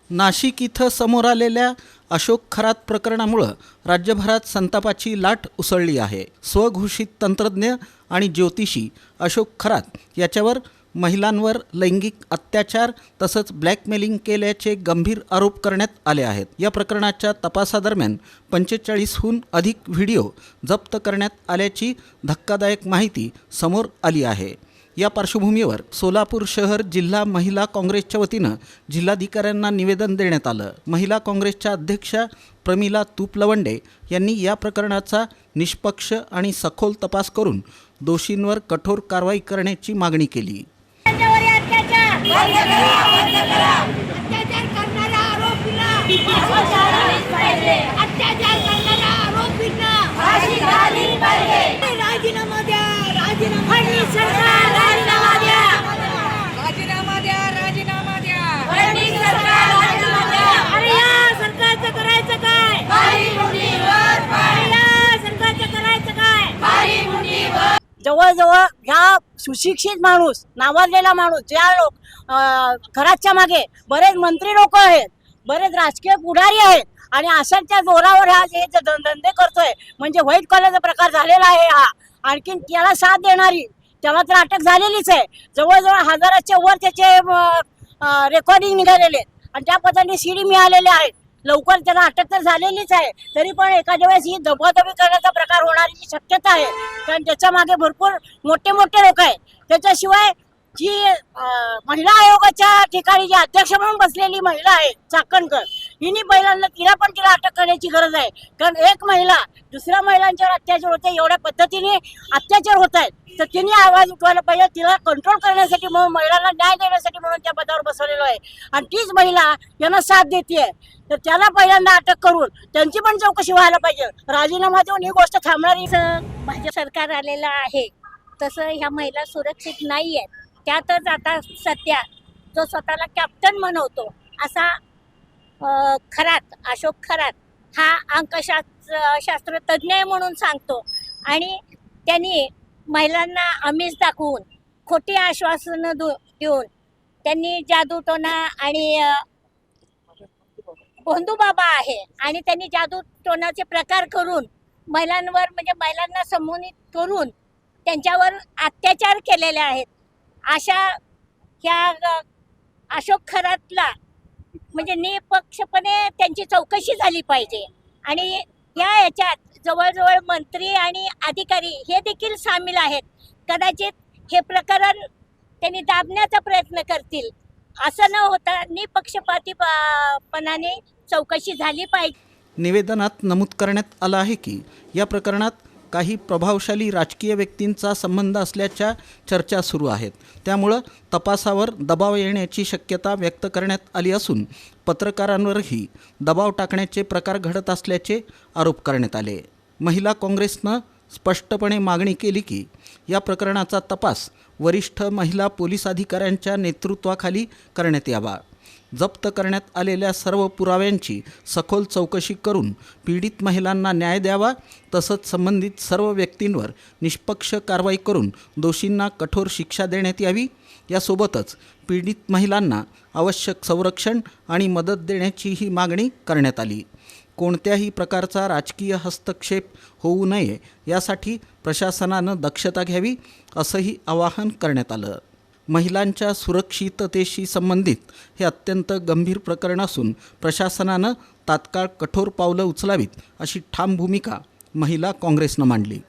नाशिक इथं समोर आलेल्या अशोक खरात प्रकरणामुळे राज्यभरात संतापाची लाट उसळली आहे। स्वघोषित तंत्रज्ञ आणि ज्योतिषी अशोक खरात याच्यावर महिलांवर लैंगिक अत्याचार तसंच ब्लॅकमेलिंग केल्याचे गंभीर आरोप करण्यात आले आहेत। या प्रकरणाच्या तपासादरम्यान 45हून अधिक व्हिडिओ जप्त करण्यात आल्याची धक्कादायक माहिती समोर आली आहे। या पार्श्वभूमीवर सोलापूर शहर जिल्हा महिला काँग्रेसच्या वतीनं जिल्हाधिकाऱ्यांना निवेदन देण्यात आलं। महिला काँग्रेसच्या अध्यक्षा प्रमिला तुपलवंडे यांनी या प्रकरणाचा निष्पक्ष आणि सखोल तपास करून दोषींवर कठोर कारवाई करण्याची मागणी केली। जवळजवळ ह्या सुशिक्षित माणूस, नावाजलेला माणूस, ज्या लोक घराच्या मागे बरेच मंत्री लोक आहेत, बरेच राजकीय पुढारी आहेत आणि अशाच्या जोरावर हा जे धंदे करतोय म्हणजे व्हाईट कॉलरचा प्रकार झालेला आहे। हा आणखीन त्याला साथ देणारी त्याला तर अटक झालेलीच आहे। जवळजवळ हजाराच्या वर त्याचे रेकॉर्डिंग निघालेले आणि त्या पद्धतीने सीडी मिळालेले आहेत। लवकर त्याला अटक तर झालेलीच आहे, तरी पण एखाद्या वेळेस ही दबादबी करण्याचा प्रकार होण्याची शक्यता आहे, कारण त्याच्या मागे भरपूर मोठे लोक आहेत। त्याच्याशिवाय जी महिला आयोगाच्या ठिकाणी जी अध्यक्ष म्हणून बसलेली महिला आहे चाकणकर, हिने पहिल्यांदा तिला अटक करण्याची गरज आहे, कारण एक महिला दुसऱ्या महिलांच्यावर अत्याचार होते, एवढ्या पद्धतीने अत्याचार होत आहेत, तर तिने आवाज उठवायला पाहिजे। तिला कंट्रोल करण्यासाठी म्हणून, महिलांना न्याय देण्यासाठी म्हणून त्या पदावर बसवलेलो आहे आणि तीच महिला यांना साथ देते, तर त्याला पहिल्यांदा अटक करून त्यांची पण चौकशी व्हायला पाहिजे। राजीनामा देऊन ही गोष्ट थांबणारी भाजप सरकार आलेलं आहे, तसं ह्या महिला सुरक्षित नाही आहेत। त्यातच आता सध्या जो स्वतःला कॅप्टन म्हणवतो असा खरात, अशोक खरात हा अंकशास्त्र तज्ज्ञ म्हणून सांगतो आणि त्यांनी महिलांना आमिष दाखवून खोटी आश्वासनं देऊन त्यांनी जादूटोणा आणि भोंदूबाबा आहे आणि त्यांनी जादूटोणाचे प्रकार करून महिलांवर म्हणजे महिलांना संमोहित करून त्यांच्यावर अत्याचार केलेले आहेत। अशा ह्या अशोक खरातला म्हणजे निपक्षपणे त्यांची चौकशी झाली पाहिजे आणि याच्यात जवळजवळ मंत्री आणि अधिकारी हे देखील सामील आहेत। कदाचित हे प्रकरण त्यांनी दाबण्याचा प्रयत्न करतील, असं न होता निपक्षपातीपणाने चौकशी झाली पाहिजे। निवेदनात नमूद करण्यात आलं आहे की या प्रकरणात काही प्रभावशाली राजकीय व्यक्तींचा संबंध असल्याच्या चर्चा सुरू आहेत, त्यामुळं तपासावर दबाव येण्याची शक्यता व्यक्त करण्यात आली असून पत्रकारांवरही दबाव टाकण्याचे प्रकार घडत असल्याचे आरोप करण्यात आले। महिला काँग्रेसनं स्पष्टपणे मागणी केली की या प्रकरणाचा तपास वरिष्ठ महिला पोलीस अधिकाऱ्यांच्या नेतृत्वाखाली करण्यात यावा। जप्त करण्यात आलेल्या सर्व पुराव्यांची सखोल चौकशी करून पीडित महिलांना न्याय द्यावा, तसंच संबंधित सर्व व्यक्तींवर निष्पक्ष कारवाई करून दोषींना कठोर शिक्षा देण्यात यावी। यासोबतच पीडित महिलांना आवश्यक संरक्षण आणि मदत देण्याचीही मागणी करण्यात आली। कोणत्याही प्रकारचा राजकीय हस्तक्षेप होऊ नये यासाठी प्रशासनानं दक्षता घ्यावी असंही आवाहन करण्यात आलं। महिलांच्या सुरक्षिततेशी संबंधित हे अत्यंत गंभीर प्रकरण असून प्रशासनानं तात्काळ कठोर पावलं उचलावीत अशी ठाम भूमिका महिला काँग्रेसनं मांडली।